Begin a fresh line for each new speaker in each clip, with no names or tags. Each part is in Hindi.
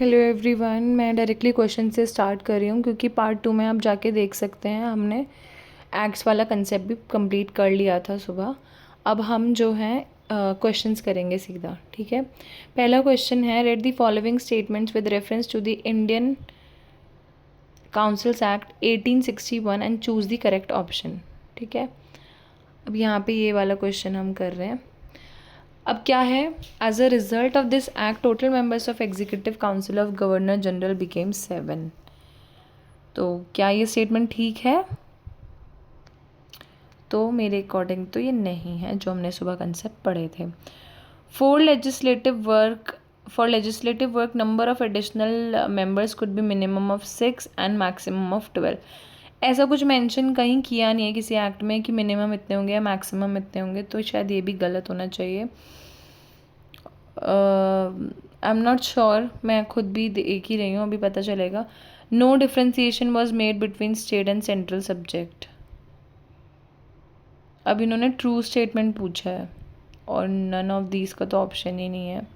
हेलो एवरीवन, मैं डायरेक्टली क्वेश्चन से स्टार्ट कर रही हूँ क्योंकि पार्ट 2 में आप जाके देख सकते हैं हमने एक्ट्स वाला कंसेप्ट भी कंप्लीट कर लिया था सुबह। अब हम जो है क्वेश्चंस करेंगे सीधा, ठीक है। पहला क्वेश्चन है, read the following statements with reference to the Indian Councils Act 1861 and choose the correct option, ठीक है। अब यहाँ पे ये वाला क्वेश्चन हम कर रहे हैं। अब क्या है, as a result of this act total members of executive council of governor general became 7। तो क्या ये स्टेटमेंट ठीक है? तो मेरे अकॉर्डिंग तो ये नहीं है, जो हमने सुबह कंसेप्ट पढ़े थे। For legislative work number of additional members could be minimum of 6 and maximum of 12। ऐसा कुछ मेंशन कहीं किया नहीं है किसी एक्ट में कि मिनिमम इतने होंगे या मैक्सिमम इतने होंगे, तो शायद ये भी गलत होना चाहिए। आई एम नॉट श्योर, मैं खुद भी देख ही रही हूँ, अभी पता चलेगा। No differentiation was made between state and central subject. अब इन्होंने ट्रू स्टेटमेंट पूछा है और नन ऑफ दीज का तो ऑप्शन ही नहीं है,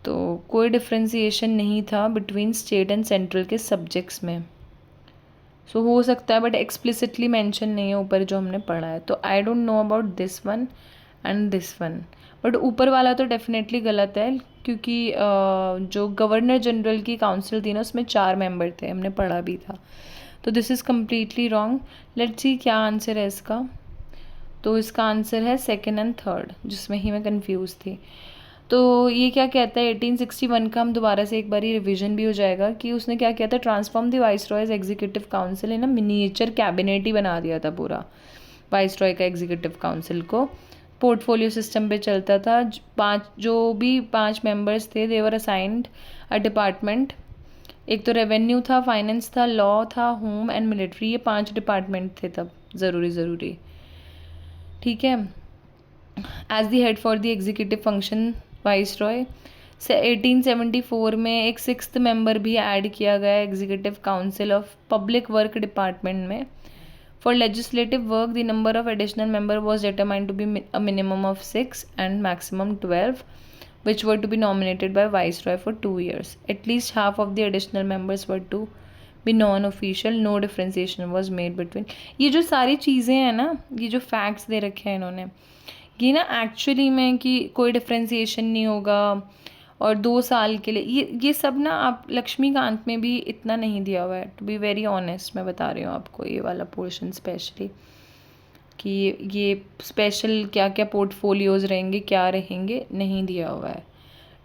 तो कोई डिफ्रेंसिएशन नहीं था बिटवीन स्टेट एंड सेंट्रल के सब्जेक्ट्स में। सो हो सकता है, बट एक्सप्लिसिटली मेंशन नहीं है ऊपर जो हमने पढ़ा है। तो I don't know about this one and this one, but ऊपर वाला तो डेफिनेटली गलत है क्योंकि जो गवर्नर जनरल की काउंसिल थी ना, उसमें 4 मेंबर थे, हमने पढ़ा भी था। तो this is completely wrong. Let's see क्या आंसर है इसका। तो इसका आंसर है सेकेंड एंड थर्ड, जिसमें ही मैं कंफ्यूज थी। तो ये क्या कहता है, 1861 का हम दोबारा से एक बार रिविजन भी हो जाएगा कि उसने क्या किया था, transform the viceroy's executive council in a miniature cabinet ही बना दिया था पूरा। वाइसरॉय का एग्जीक्यूटिव काउंसिल को पोर्टफोलियो सिस्टम पे चलता था। जो भी 5 मेंबर्स थे, देवर असाइंड अ डिपार्टमेंट। एक तो रेवेन्यू था, फाइनेंस था, लॉ था, होम एंड मिलिट्री, ये 5 डिपार्टमेंट थे तब ज़रूरी, ठीक है। As the head for the executive function viceroy से 1874 में एक 6th मेंबर भी ऐड किया गया executive council of public work department में। For legislative work, the number of additional members was determined to be a minimum of 6 and maximum 12, which were to be nominated by Viceroy for 2 years. At least half of the additional members were to be non-official. No differentiation was made between. ये जो सारी चीज़ें हैं ना, ये जो फैक्ट्स दे रखे हैं इन्होंने, ये ना एक्चुअली में कि कोई डिफ्रेंसिएशन नहीं होगा और 2 साल के लिए, ये सब ना आप लक्ष्मीकांत में भी इतना नहीं दिया हुआ है। टू बी वेरी ऑनेस्ट मैं बता रही हूँ आपको, ये वाला पोर्शन स्पेशली कि ये स्पेशल क्या क्या पोर्टफोलियोज रहेंगे, क्या रहेंगे, नहीं दिया हुआ है,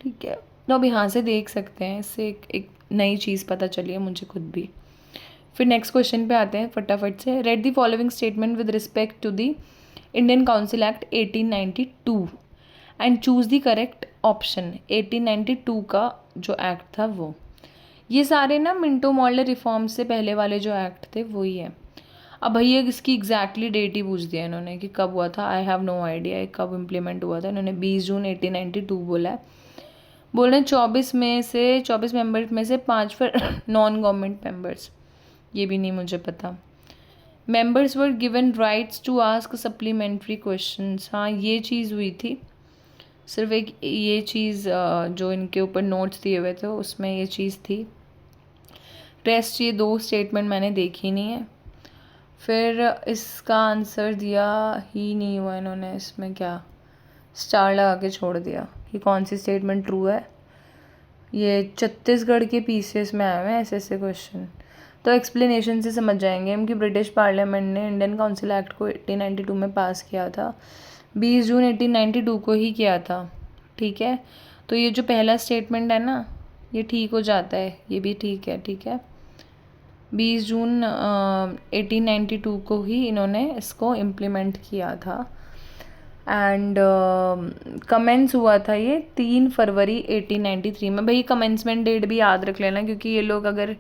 ठीक है। तो अब यहाँ से देख सकते हैं, इससे एक नई चीज़ पता चली है मुझे खुद भी। फिर नेक्स्ट क्वेश्चन पे आते हैं फटाफट से। Read the following statement with respect to the Indian Council Act 1892 and choose the correct option. 1892 का जो एक्ट था वो, ये सारे ना मिंटो मॉडल रिफॉर्म से पहले वाले जो एक्ट थे वही है। अब भैया इसकी एग्जैक्टली डेट ही पूछ दिया इन्होंने कि कब हुआ था। आई हैव नो आइडिया कब इम्प्लीमेंट हुआ था। इन्होंने 20 जून 1892 बोला है। बोल रहे हैं 24 मेंबर में से 5 फिर नॉन गवर्नमेंट मेंबर्स, ये भी नहीं मुझे पता। Members were given rights to ask supplementary questions, हाँ ये चीज़ हुई थी। सिर्फ एक ये चीज़ जो इनके ऊपर नोट्स दिए हुए थे उसमें ये चीज़ थी। रेस्ट ये 2 स्टेटमेंट मैंने देखी नहीं है। फिर इसका आंसर दिया ही नहीं हुआ इन्होंने, इसमें क्या स्टार लगा के छोड़ दिया कि कौन सी स्टेटमेंट ट्रू है। ये छत्तीसगढ़ के पीसीएस में आए हुए हैं ऐसे क्वेश्चन, तो एक्सप्लेनेशन से समझ जाएंगे हम कि ब्रिटिश पार्लियामेंट ने इंडियन काउंसिल एक्ट को 1892 में पास किया था। 20 जून 1892 को ही किया था, ठीक है। तो ये जो पहला स्टेटमेंट है ना, ये ठीक हो जाता है, ये भी ठीक है, ठीक है। 20 जून 1892 को ही इन्होंने इसको इम्प्लीमेंट किया था एंड कमेंस हुआ था ये 3 फरवरी 1893 में। भाई कमेंसमेंट डेट भी याद रख लेना, क्योंकि ये लोग अगर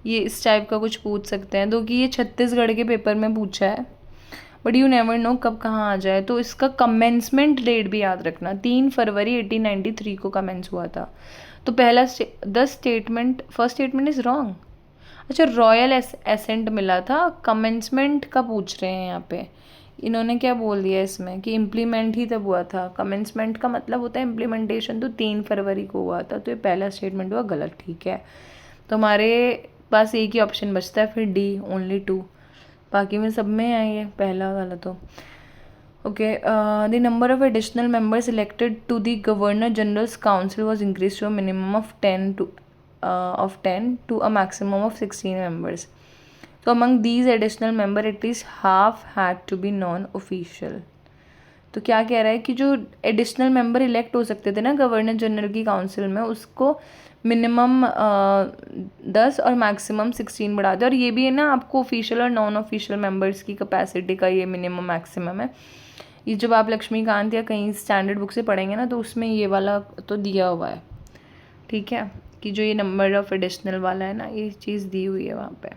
ये इस टाइप का कुछ पूछ सकते हैं, तो कि ये छत्तीसगढ़ के पेपर में पूछा है, बट यू नेवर नो कब कहाँ आ जाए। तो इसका कमेंसमेंट डेट भी याद रखना, 3 फरवरी 1893 को कमेंस हुआ था। तो पहला फर्स्ट स्टेटमेंट इज़ रॉन्ग। अच्छा, रॉयल एसेंट मिला था, कमेंसमेंट का पूछ रहे हैं यहाँ पे, इन्होंने क्या बोल दिया इसमें कि इम्प्लीमेंट ही तब हुआ था, कमेंसमेंट का मतलब होता है इम्प्लीमेंटेशन, तो 3 फरवरी को हुआ था, तो ये पहला स्टेटमेंट हुआ गलत, ठीक है। तो हमारे पास एक ही ऑप्शन बचता है फिर डी, ओनली 2, बाकी में सब में है ये पहला वाला तो। Okay, the number of additional members elected to the governor general's council was increase to a minimum of 10 to a maximum of 16 members. So among these additional member at least half had to be non-official. तो क्या कह रहा है कि जो एडिशनल मेंबर इलेक्ट हो सकते थे ना गवर्नर जनरल की काउंसिल में, उसको मिनिमम 10 और मैक्सिमम 16 बढ़ा दे। और ये भी है ना आपको ऑफिशियल और नॉन ऑफिशियल मेंबर्स की कैपेसिटी का ये मिनिमम मैक्सिमम है। ये जब आप लक्ष्मीकांत या कहीं स्टैंडर्ड बुक से पढ़ेंगे ना तो उसमें ये वाला तो दिया हुआ है, ठीक है, कि जो ये नंबर ऑफ एडिशनल वाला है ना ये चीज़ दी हुई है वहाँ पे।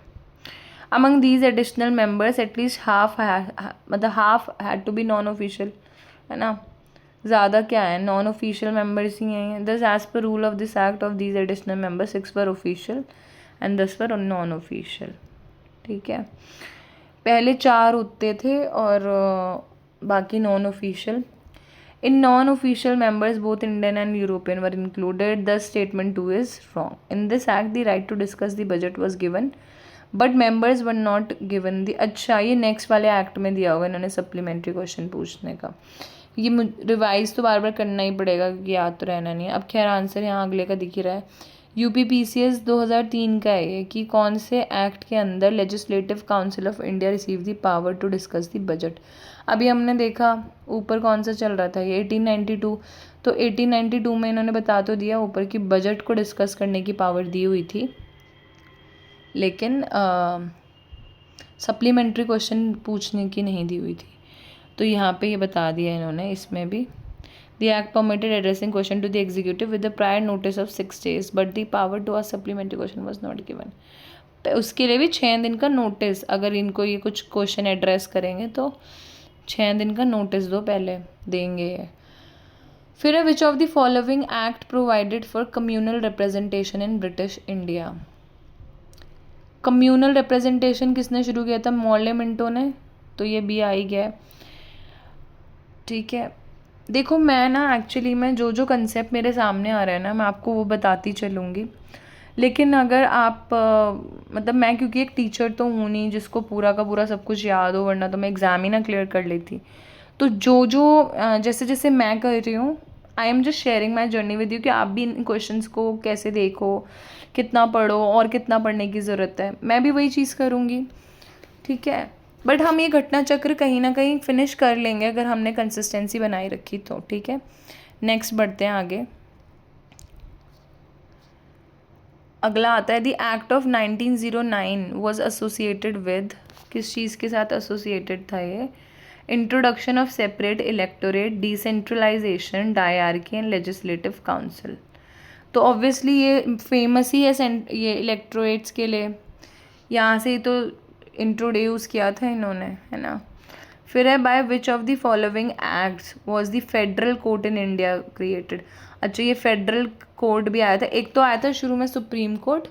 Among these additional members at least half मतलब half had to be non official, है ना, ज़्यादा क्या है नॉन ऑफिशियल मेंबर्स ही हैं। दस as per rule of this act of these additional members 6 were official and 10 were non official, ठीक है। पहले 4 होते थे और बाकी non official. In non-official members, both Indian and European were included. Thus, statement 2 is wrong. In this act, the right to discuss the budget was given, but members were not given the. अच्छा, ये नेक्स्ट वाले एक्ट में दिया होगा इन्होंने सप्लीमेंट्री क्वेश्चन पूछने का। ये रिवाइज तो बार बार करना ही पड़ेगा क्योंकि याद तो रहना नहीं है। अब खैर आंसर यहाँ अगले का दिख ही रहा है। UPPCS 2003 का है ये कि कौन से एक्ट के अंदर legislative council of India receive the power to discuss the budget. अभी हमने देखा ऊपर कौन सा चल रहा था ये 1892, तो 1892 में इन्होंने बता तो दिया ऊपर कि बजट को डिस्कस करने की पावर दी हुई थी, लेकिन सप्लीमेंट्री क्वेश्चन पूछने की नहीं दी हुई थी। तो यहाँ पे ये बता दिया इन्होंने इसमें भी। The act permitted addressing question to the executive with the prior notice of 6 days, but the power to ask supplementary question was not given. उसके लिए भी 6 दिन का नोटिस, अगर इनको ये कुछ क्वेश्चन एड्रेस करेंगे तो 6 दिन का नोटिस दो पहले देंगे। फिर है विच of the following act provided for communal representation in British India. Communal representation किसने शुरू किया था? मॉर्ले मिंटो ने, तो ये भी आ ही गया, ठीक है। देखो मैं ना एक्चुअली में जो कंसेप्ट मेरे सामने आ रहा है ना मैं आपको वो बताती चलूँगी, लेकिन अगर आप मतलब मैं क्योंकि एक टीचर तो हूँ नहीं जिसको पूरा का पूरा सब कुछ याद हो, वरना तो मैं एग्ज़ाम ही ना क्लियर कर लेती। तो जो जैसे जैसे मैं कर रही हूँ, I am just sharing my journey with you कि आप भी इन क्वेश्चंस को कैसे देखो, कितना पढ़ो और कितना पढ़ने की ज़रूरत है, मैं भी वही चीज़ करूँगी, ठीक है। बट हम ये घटना चक्र कहीं ना कहीं फिनिश कर लेंगे अगर हमने कंसिस्टेंसी बनाई रखी तो, ठीक है। नेक्स्ट बढ़ते हैं आगे। अगला आता है the act of 1909 was associated with, किस चीज़ के साथ एसोसिएटेड था ये? Introduction of separate electorate, decentralisation, dyarchy and legislative council. तो ऑब्वियसली ये फेमस ही है ये इलेक्टोरेट्स के लिए, यहाँ से ही तो इंट्रोड्यूस किया था इन्होंने, है ना। फिर है by which of the following acts was the federal court in India created. अच्छा, ये फेडरल कोर्ट भी आया था, एक तो आया था शुरू में सुप्रीम कोर्ट,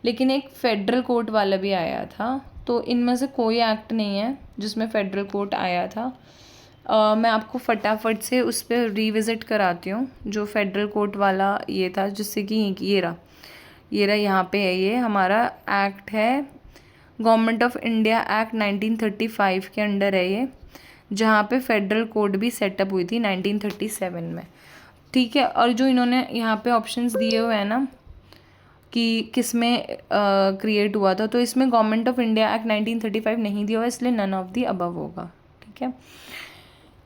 लेकिन एक फेडरल कोर्ट वाला भी आया था। तो इनमें से कोई एक्ट नहीं है जिसमें फेडरल कोर्ट आया था। मैं आपको फटाफट से उस पर रिविज़िट कराती हूँ जो फेडरल कोर्ट वाला ये था, जिससे कि ये रहा यहाँ पे है, ये हमारा एक्ट है गवर्नमेंट ऑफ इंडिया एक्ट 1935 के अंडर है ये, जहाँ पे फेडरल कोर्ट भी सेटअप हुई थी 1937 में, ठीक है। और जो इन्होंने यहाँ पे ऑप्शंस दिए हुए हैं ना कि किस में क्रिएट हुआ था, तो इसमें गवर्नमेंट ऑफ इंडिया एक्ट 1935 नहीं दिया हुआ, इसलिए नन ऑफ दी अबव होगा, ठीक है।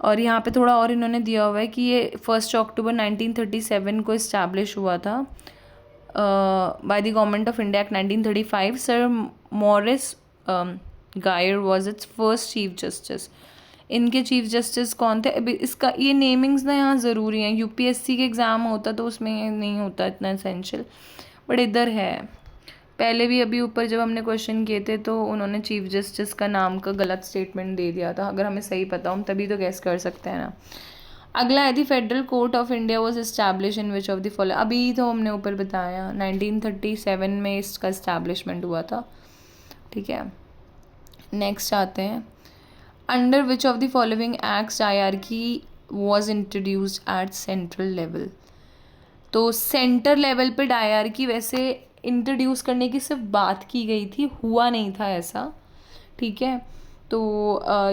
और यहाँ पे थोड़ा और इन्होंने दिया हुआ है कि ये 1 अक्टूबर 1937 को इस्टेब्लिश हुआ था by the government of India Act 1935. Sir Maurice Geyer was its first chief justice. इनके चीफ जस्टिस कौन थे? अभी इसका ये नेमिंग्स ना यहाँ ज़रूरी हैं, यूपीएससी के एग्ज़ाम होता तो उसमें ये नहीं होता इतना एसेंशियल, बट इधर है। पहले भी अभी ऊपर जब हमने क्वेश्चन किए थे तो उन्होंने चीफ जस्टिस का नाम का गलत स्टेटमेंट दे दिया था, अगर हमें सही पता हो हम तभी तो गैस कर सकते हैं ना। अगला है दी federal court of India was establish in which of the follow, अभी तो हमने ऊपर बताया 1937 में इसका इस्टेब्लिशमेंट हुआ था, ठीक है। नेक्स्ट आते हैं under which of the following acts dyarchy was introduced at central level. तो सेंटर लेवल पे डायरकी वैसे इंट्रोड्यूस करने की सिर्फ बात की गई थी, हुआ नहीं था ऐसा, ठीक है। तो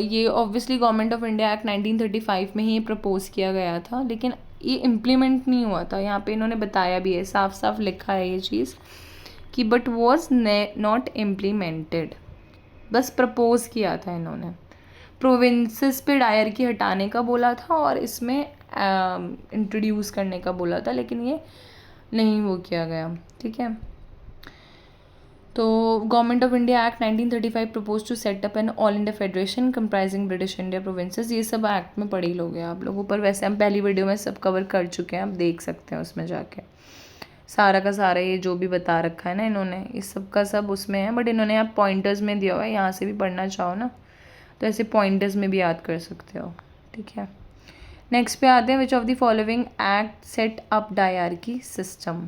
ये obviously government of India Act 1935 में ही प्रपोज किया गया था, लेकिन ये इम्प्लीमेंट नहीं हुआ था। यहाँ पे इन्होंने बताया भी है, साफ साफ लिखा है ये चीज़ कि बट वॉज नॉट इम्प्लीमेंटेड, बस प्रपोज किया था इन्होंने। प्रोविंसेस पे डायरकी हटाने का बोला था और इसमें इंट्रोड्यूस करने का बोला था, लेकिन ये नहीं वो किया गया, ठीक है। तो Government of India Act 1935 propose to set up an all India federation comprising British India provinces. ये सब एक्ट में पढ़ ही लोगे आप लोग, ऊपर वैसे हम पहली वीडियो में सब कवर कर चुके हैं, आप देख सकते हैं उसमें जाके सारा का सारा ये जो भी बता रखा है ना इन्होंने, इस सब का सब उसमें है, बट इन्होंने आप पॉइंटर्स में दिया हुआ है, यहाँ से भी पढ़ना चाहो ना तो ऐसे पॉइंटर्स में भी याद कर सकते हो, ठीक है। नेक्स्ट पे आते हैं, विच of the following act set up dyarchy system.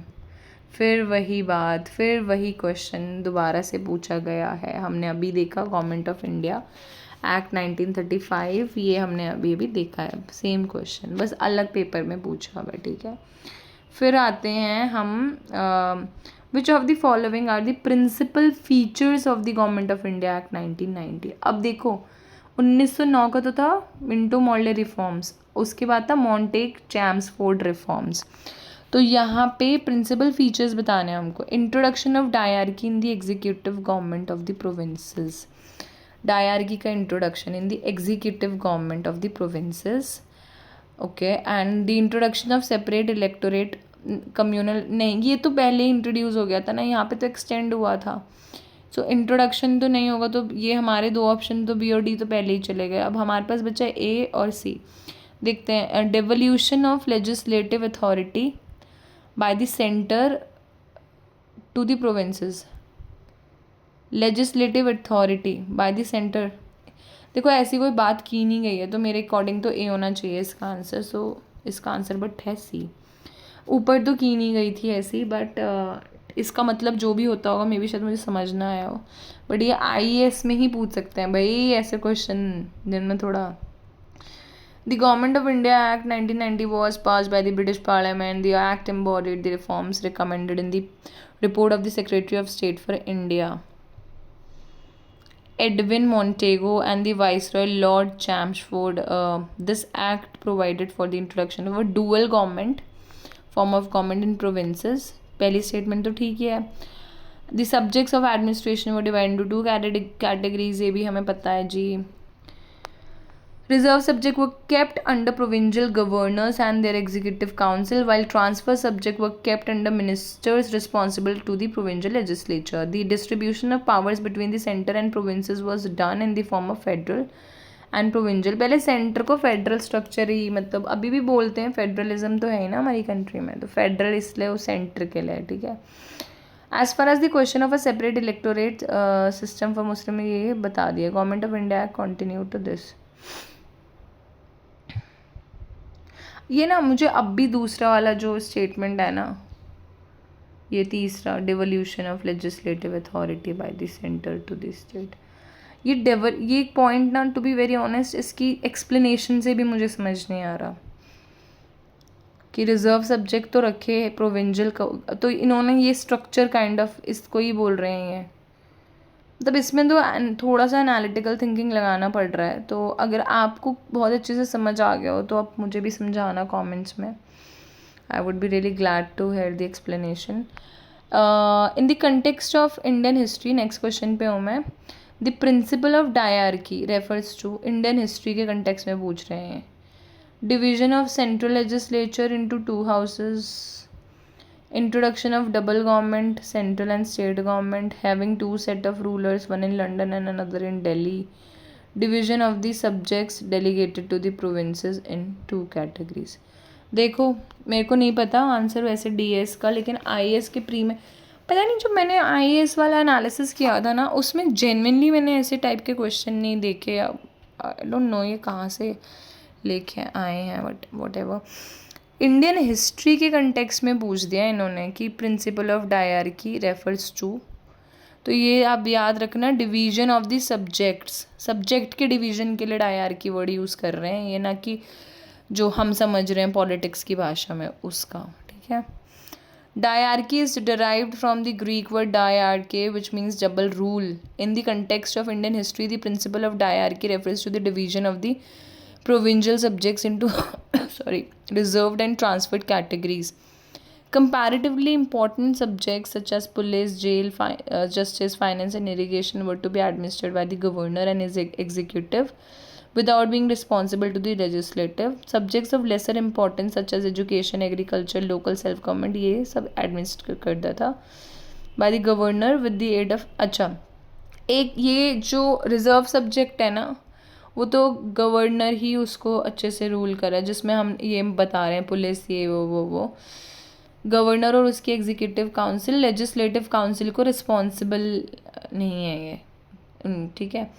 फिर वही बात, फिर वही क्वेश्चन दोबारा से पूछा गया है। हमने अभी देखा गवर्नमेंट ऑफ इंडिया एक्ट 1935, ये हमने अभी अभी देखा है, सेम क्वेश्चन बस अलग पेपर में पूछा हुआ, ठीक है। फिर आते हैं हम which of the following are the principal features of the Government of India Act 1990। अब देखो 1909 का तो था मिंटो मॉर्ले रिफॉर्म्स, उसके बाद था मॉन्टेक चैम्सफोर्ड रिफॉर्म्स। तो यहाँ पे प्रिंसिपल फीचर्स बताने हैं हमको। Introduction of dyarchy in the executive government of the provinces, dyarchy का introduction in the executive government of the provinces, okay. And the introduction of separate electorate communal, नहीं ये तो पहले ही इंट्रोड्यूस हो गया था ना, यहाँ पे तो एक्सटेंड हुआ था। सो इंट्रोडक्शन तो नहीं होगा, तो ये हमारे दो ऑप्शन तो बी और डी तो पहले ही चले गए। अब हमारे पास बचा है ए और सी, देखते हैं। Devolution of legislative authority by the centre to the provinces, legislative authority by the centre, देखो ऐसी कोई बात की नहीं गई है, तो मेरे अकॉर्डिंग तो ए होना चाहिए इसका आंसर। सो इसका आंसर बट है सी। ऊपर तो की नहीं गई थी ऐसी, बट इसका मतलब जो भी होता होगा मे बी शायद मुझे समझ ना आया हो, बट ये आईएएस में ही पूछ सकते हैं भाई ऐसे क्वेश्चन जिनमें थोड़ा। The Government of India Act 1990 was passed by the British Parliament. The act embodied the reforms recommended in the report of the Secretary of State for India, Edwin Montego, and the Viceroy Lord Chelmsford. This act provided for the introduction of a dual government form of government in provinces. पहली स्टेटमेंट तो ठीक ही है। द सब्जेक्ट्स ऑफ एडमिनिस्ट्रेशन वो डिवाइड इंटू टू कैटेगरीज, ये भी हमें पता है जी। Reserve subject were kept under provincial governors and their executive council, while transfer subject were kept under ministers responsible to the provincial legislature. The distribution of powers between the center and provinces was done in the form of federal and provincial. पहले सेंटर को फेडरल स्ट्रक्चर ही, मतलब अभी भी बोलते हैं फेडरलिज्म तो है ही ना हमारी कंट्री में, तो फेडरल इसलिए वो सेंटर के लिए, ठीक है। As far as the question of a separate electorate system for Muslim, ये बता दिया। Government of India continue to this. ये ना मुझे अब भी दूसरा वाला जो स्टेटमेंट है ना, ये तीसरा, devolution of legislative authority by the centre to the state, ये पॉइंट ना टू बी वेरी ऑनेस्ट इसकी एक्सप्लेनेशन से भी मुझे समझ नहीं आ रहा कि रिजर्व सब्जेक्ट तो रखे प्रोविंशियल का, तो इन्होंने ये स्ट्रक्चर काइंड ऑफ इसको ही बोल रहे हैं ये, मतलब इसमें तो थोड़ा सा एनालिटिकल थिंकिंग लगाना पड़ रहा है। तो अगर आपको बहुत अच्छे से समझ आ गया हो तो आप मुझे भी समझाना कमेंट्स में, I would be really glad to hear the explanation. In the context of Indian history, next question पे हूँ मैं। The principle of dyarchy refers to, Indian history के कंटेक्स्ट में पूछ रहे हैं। Division of central legislature into two houses, introduction of double government, central and state government, having two set of rulers, one in London and another in Delhi, division of the subjects delegated to the provinces in two categories। देखो मेरे को नहीं पता आंसर वैसे डीएस का, लेकिन आईएएस के प्री में पता नहीं, जो मैंने आईएएस वाला एनालिसिस किया था ना उसमें जेन्युइनली मैंने ऐसे टाइप के क्वेश्चन नहीं देखे। आई डोंट नो ये कहाँ से लेके आए हैं, but whatever. Indian history के कंटेक्स्ट में पूछ दिया इन्होंने कि principle of dyarchy refers to, तो ये आप याद रखना, division of the subjects, subject के डिवीजन के लिए डायआर्की वर्ड यूज़ कर रहे हैं, ये ना कि जो हम समझ रहे हैं पॉलिटिक्स की भाषा में उसका, ठीक है। Diarchy is derived from the Greek word diarche, which means double rule. In the context of Indian history, the principle of diarchy refers to the division of the provincial subjects into reserved and transferred categories. Comparatively important subjects such as police, jail, justice, finance, and irrigation were to be administered by the governor and his executive, without being responsible to the legislative. Subjects of lesser importance such as education, agriculture, local self government, ये सब एडमिनिस्टर करता था by the governor with the aid of, अच्छा एक ये जो रिजर्व सब्जेक्ट है ना, वो तो गवर्नर ही उसको अच्छे से रूल करा है, जिसमें हम ये बता रहे हैं पुलिस, ये वो गवर्नर और उसकी एग्जीक्यूटिव काउंसिल, लेजिस्लेटिव काउंसिल को रिस्पॉन्सिबल नहीं है ये, ठीक है।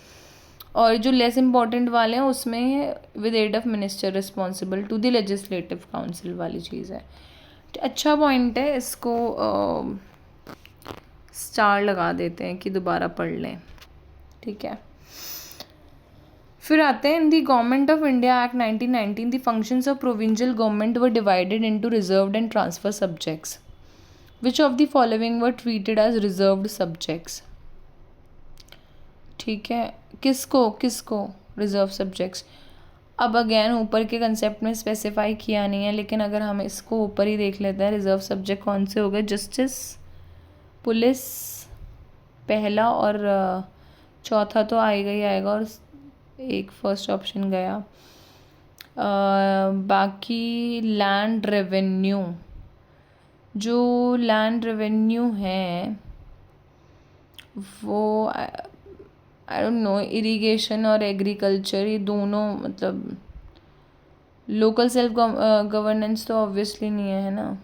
और जो लेस इम्पॉर्टेंट वाले हैं उसमें with aid of minister responsible to the legislative council वाली चीज़ है। अच्छा पॉइंट है, इसको स्टार लगा देते हैं कि दोबारा पढ़ लें, ठीक है। फिर आते हैं, in the Government of India Act 1919 the functions of provincial government were divided into reserved and transfer subjects. Which of the following were treated as reserved subjects, ठीक है। किसको रिजर्व सब्जेक्ट्स, अब अगेन ऊपर के कंसेप्ट में स्पेसिफाई किया नहीं है, लेकिन अगर हम इसको ऊपर ही देख लेते हैं, रिजर्व सब्जेक्ट कौन से हो गए, जस्टिस, पुलिस पहला, और चौथा तो आएगा ही आएगा, और एक फर्स्ट ऑप्शन गया। बाकी लैंड रेवेन्यू, जो लैंड रेवेन्यू है वो आई डोंट नो, इरिगेशन और एग्रीकल्चर, ये दोनों मतलब लोकल सेल्फ गवर्नेंस तो ऑब्वियसली नहीं है ना,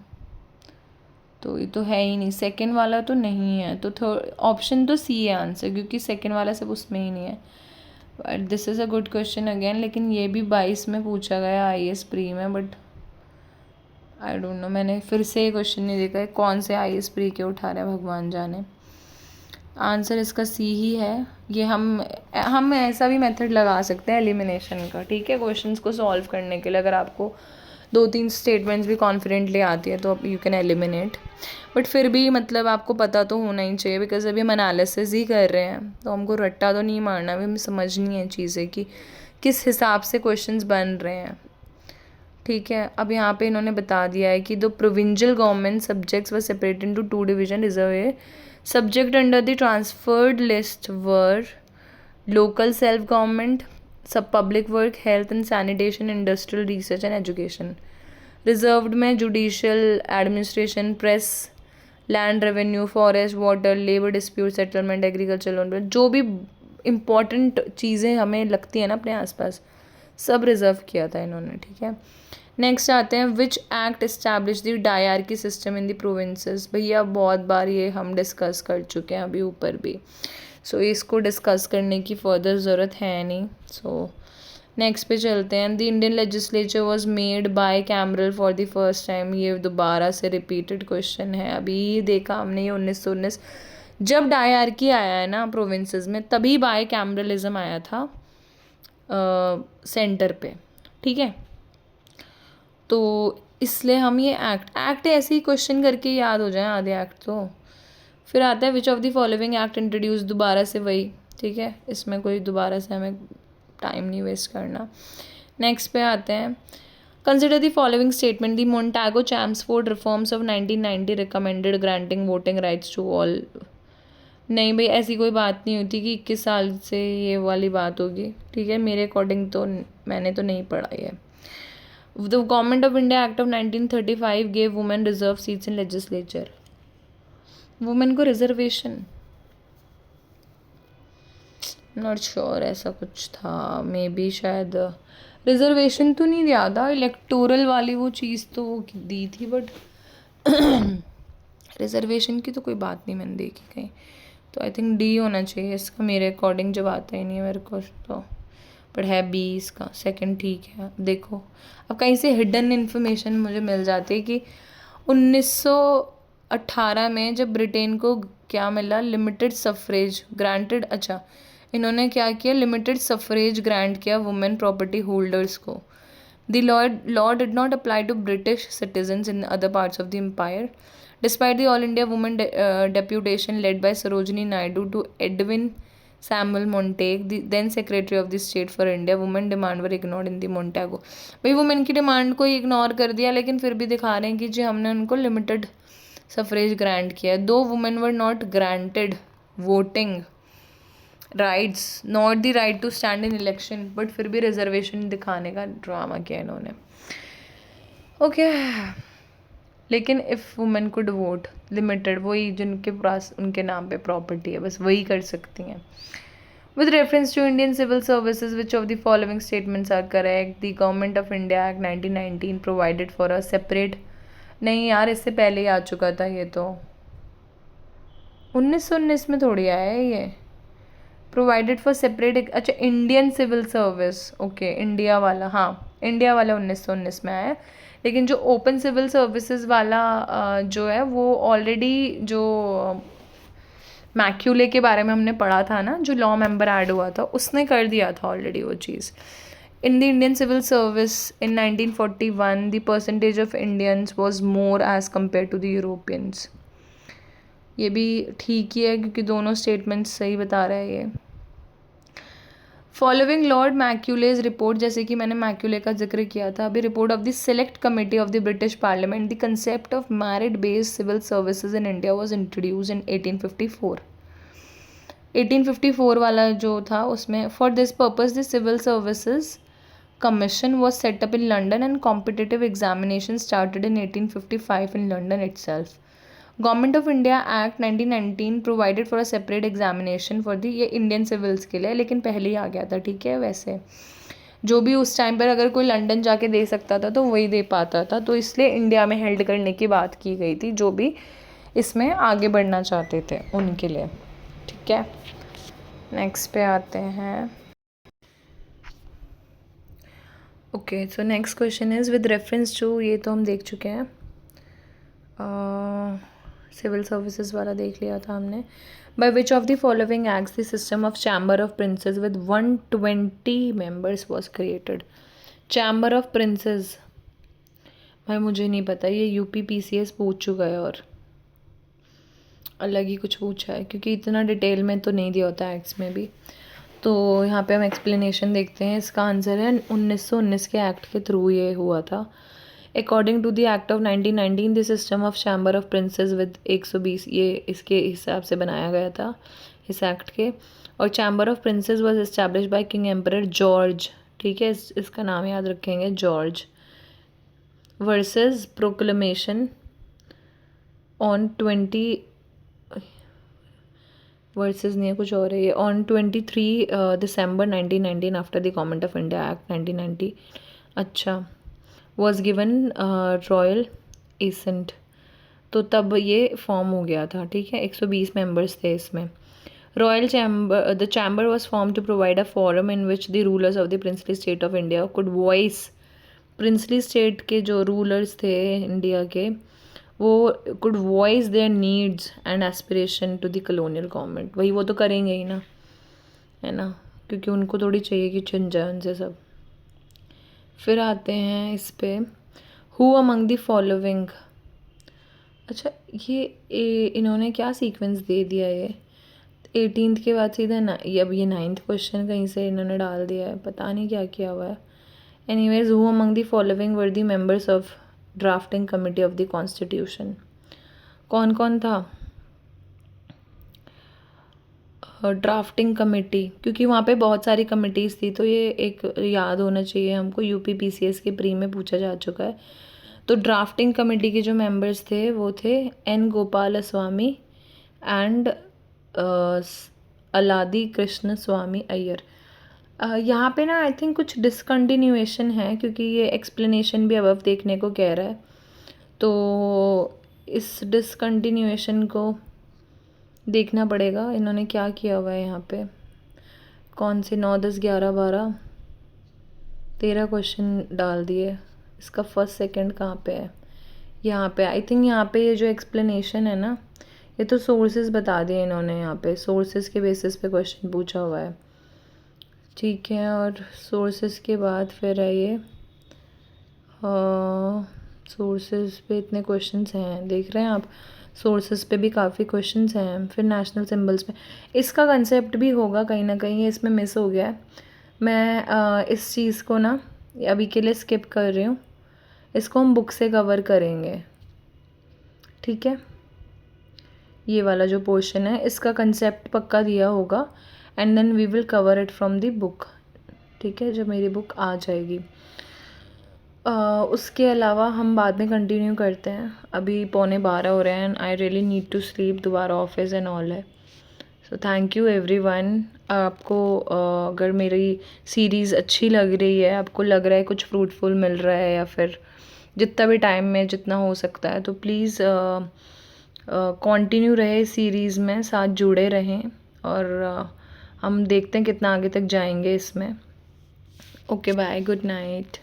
तो ये तो है ही नहीं, सेकंड वाला तो नहीं है, तो थर्ड ऑप्शन तो सी है आंसर, क्योंकि सेकंड वाला सब उसमें ही नहीं है। But this is a good question again, लेकिन ये भी 22 में पूछा गया IAS प्री में, बट आई डोंट नो, मैंने फिर से ये क्वेश्चन नहीं देखा है, कौन से IAS प्री के उठा रहे हैं भगवान जाने। आंसर इसका सी ही है। ये हम ऐसा भी मेथड लगा सकते हैं एलिमिनेशन का, ठीक है, क्वेश्चंस को सॉल्व करने के लिए। अगर आपको 2-3 स्टेटमेंट्स भी कॉन्फिडेंटली आती है तो यू कैन एलिमिनेट, बट फिर भी मतलब आपको पता तो होना ही चाहिए, बिकॉज अभी हम एनालिसिस ही कर रहे हैं, तो हमको रट्टा तो नहीं मारना, अभी हमें समझनी है चीज़ें कि किस हिसाब से क्वेश्चंस बन रहे हैं, ठीक है। अब यहाँ पे इन्होंने बता दिया है कि the provincial government subjects were separated into 2 division, reserve subject under the transferred list were local self government, sub public work, health and sanitation, industrial research and education. Reserved में judicial, administration, press, land revenue, forest, water, labor dispute settlement, agriculture loan, जो भी important चीज़ें हमें लगती हैं ना अपने आसपास, सब रिजर्व किया था इन्होंने, ठीक है। नेक्स्ट आते हैं, which act establish the dyarchy system in the provinces. भैया बहुत बार ये हम डिस्कस कर चुके हैं अभी ऊपर भी, सो इसको डिस्कस करने की फर्दर ज़रूरत है नहीं। सो नेक्स्ट पे चलते हैं, the Indian legislature was made by cameral for the first time. ये दोबारा से रिपीटेड क्वेश्चन है, अभी देखा हमने ये 1919 जब डायआर्की आया है ना प्रोविंसेस में, तभी बाय कैमरलिज्म आया था सेंटर पे, ठीक है। तो इसलिए हम ये एक्ट ऐसे ही क्वेश्चन करके याद हो जाए आधे एक्ट तो। फिर आता है, विच of the following act introduce, दोबारा से वही, ठीक है, इसमें कोई दोबारा से हमें टाइम नहीं वेस्ट करना। नेक्स्ट पे आते हैं, consider the following statement, the Montagu Chelmsford reforms of 1990 recommended granting voting rights to all. नहीं भाई, ऐसी कोई बात नहीं होती कि 21 साल से ये वाली बात होगी, ठीक है, मेरे अकॉर्डिंग तो मैंने तो नहीं पढ़ा है। The Government of India Act of 1935 gave women reserved seats in legislature. Women को रिजर्वेशन, नॉट श्योर, ऐसा कुछ था, मे बी शायद रिजर्वेशन तो नहीं दिया था, इलेक्टोरल वाली वो चीज़ तो वो दी थी, बट रिजर्वेशन की तो कोई बात नहीं मैंने देखी कहीं, तो आई थिंक डी होना चाहिए इसका, मेरे अकॉर्डिंग जब आता ही नहीं है मेरे को तो, बट है बी इसका सेकंड, ठीक है। देखो अब कहीं से हिडन इन्फॉर्मेशन मुझे मिल जाती है कि 1918 में जब ब्रिटेन को क्या मिला, लिमिटेड सफरेज ग्रांटेड। अच्छा, इन्होंने क्या किया, लिमिटेड सफरेज ग्रांट किया वुमेन प्रॉपर्टी होल्डर्स को। The law did not apply to British citizens in other parts of the empire. Despite the All India Women deputation led by Sarojini Naidu to Edwin Samuel Montague, the then Secretary of the State for India, women demand were ignored in the Montagu। भाई वुमेन की डिमांड को इग्नोर कर दिया, लेकिन फिर भी दिखा रहे हैं कि जी हमने उनको लिमिटेड सफरेज ग्रांट किया है। दो women were not granted voting rights not the right to stand in election, but फिर भी रिजर्वेशन दिखाने का ड्रामा किया इन्होंने। ओके लेकिन if women could vote limited, वही जिनके पास उनके नाम पे प्रॉपर्टी है बस वही कर सकती हैं। With reference to Indian civil services which of the following statements are correct, the Government of India Act 1919 provided for a separate, नहीं यार इससे पहले ही आ चुका था ये तो, 1919 में थोड़ी आया है ये। प्रोवाइडेड फॉर सेपरेट, अच्छा Indian civil service, okay India वाला, हाँ इंडिया वाला 1919 में आया है। लेकिन जो ओपन सिविल सर्विसेज वाला जो है वो ऑलरेडी जो मैक्यूले के बारे में हमने पढ़ा था ना, जो लॉ मेंबर ऐड हुआ था उसने कर दिया था ऑलरेडी वो चीज़। In the Indian civil service in 1941 the percentage of Indians was more as compare to the Europeans. ये भी ठीक ही है क्योंकि दोनों स्टेटमेंट्स सही बता रहा है ये। फॉलोइंग लॉर्ड मैक्यूलेज रिपोर्ट, जैसे कि मैंने मैक्यूले का जिक्र किया था अभी, report of the select committee of the British parliament, the concept of merit based civil services in India was introduce in 1854। 1854 वाला जो था उसमें, for this purpose the civil services commission was set up in London and competitive examination started in 1855 in London itself. Government of India Act 1919 provided for a separate examination for the, ये इंडियन सिविल्स के लिए, लेकिन पहले ही आ गया था, ठीक है। वैसे जो भी उस टाइम पर अगर कोई लंदन जाके दे सकता था तो वही दे पाता था, तो इसलिए इंडिया में हेल्ड करने की बात की गई थी जो भी इसमें आगे बढ़ना चाहते थे उनके लिए, ठीक है। नेक्स्ट पे आते हैं। Okay so next question is with reference to, ये तो हम देख चुके हैं, सिविल सर्विसेज वाला देख लिया था हमने। By which of the following acts the system of chamber of princes with 120 members was created. Chamber of princess, भाई मुझे नहीं पता, ये यूपी पीसीएस पूछ चुका है और अलग ही कुछ पूछा है क्योंकि इतना डिटेल में तो नहीं दिया होता एक्ट्स में भी। तो यहाँ पे हम एक्सप्लेनेशन देखते हैं, इसका आंसर है 1919 के एक्ट के थ्रू ये हुआ था। According to the act of 1919 the system of chamber of princes with 120, ये इसके हिसाब से बनाया गया था इस एक्ट के। और chamber of princess was establish by king emperor George, ठीक है, इसका नाम याद रखेंगे, George, versus proclamation on 20 versus नहीं है कुछ और है ये, on 23 December 1919 after the Government of India Act 1990, अच्छा, वॉज गिवन रॉयल एसेंट, तो तब ये फॉर्म हो गया था, ठीक है। 120 मेंबर्स थे इसमें। Royal chamber, the chamber was form to provide a forum in which the rulers of the princely state of India could voice, princely state के जो रूलर्स थे इंडिया के वो could voice their needs and aspiration to the colonial government, वही वो तो करेंगे ही ना, है ना, क्योंकि उनको थोड़ी चाहिए कि छिन जाए उनसे सब। फिर आते हैं इस पे, हु अमंग द फॉलोइंग, अच्छा ये इन्होंने क्या सीक्वेंस दे दिया है, 18th के बाद सीधा ना, ये अब ये 9th क्वेश्चन कहीं से इन्होंने डाल दिया है, पता नहीं क्या किया हुआ है। Anyways, who among the following were the members of drafting committee of the constitution, कौन कौन था ड्राफ्टिंग कमेटी, क्योंकि वहाँ पे बहुत सारी कमिटीज़ थी तो ये एक याद होना चाहिए हमको, यूपी पीसीएस के प्री में पूछा जा चुका है। तो ड्राफ्टिंग कमेटी के जो मेंबर्स थे वो थे एन गोपाल स्वामी एंड अलादी कृष्ण स्वामी अय्यर। यहाँ पे ना आई थिंक कुछ डिसकंटिन्यूएशन है क्योंकि ये एक्सप्लेनेशन भी अब देखने को कह रहा है, तो इस डिसकंटिन्यूएशन को देखना पड़ेगा इन्होंने क्या किया हुआ है यहाँ पे, कौन से 9, 10, 11, 12, 13 क्वेश्चन डाल दिए, इसका फर्स्ट सेकंड कहाँ पे है, यहाँ पे। आई थिंक यहाँ पे ये जो एक्सप्लेनेशन है ना ये तो सोर्सेज बता दिए इन्होंने, यहाँ पे सोर्सेज के बेसिस पे क्वेश्चन पूछा हुआ है, ठीक है। और सोर्सेज के बाद फिर है ये सोर्सेज पे इतने क्वेश्चंस हैं, देख रहे हैं आप, सोर्सेज पे भी काफ़ी क्वेश्चंस हैं। फिर नेशनल सिंबल्स पे इसका कंसेप्ट भी होगा कहीं ना कहीं, ये इसमें मिस हो गया है। मैं इस चीज़ को ना अभी के लिए स्किप कर रही हूँ, इसको हम बुक से कवर करेंगे, ठीक है। ये वाला जो पोर्शन है इसका कंसेप्ट पक्का दिया होगा, and then we will cover it from the book, ठीक है, जब मेरी बुक आ जाएगी। उसके अलावा हम बाद में कंटिन्यू करते हैं, अभी 11:15 हो रहे हैं and I really need to sleep, दोबारा ऑफिस एंड ऑल है। So thank you everyone. आपको अगर मेरी सीरीज़ अच्छी लग रही है, आपको लग रहा है कुछ फ्रूटफुल मिल रहा है, या फिर जितना भी टाइम में जितना हो सकता है, तो प्लीज़ कंटिन्यू रहे सीरीज़ में, साथ जुड़े रहें, और हम देखते हैं कितना आगे तक जाएंगे इसमें। Okay bye, good night.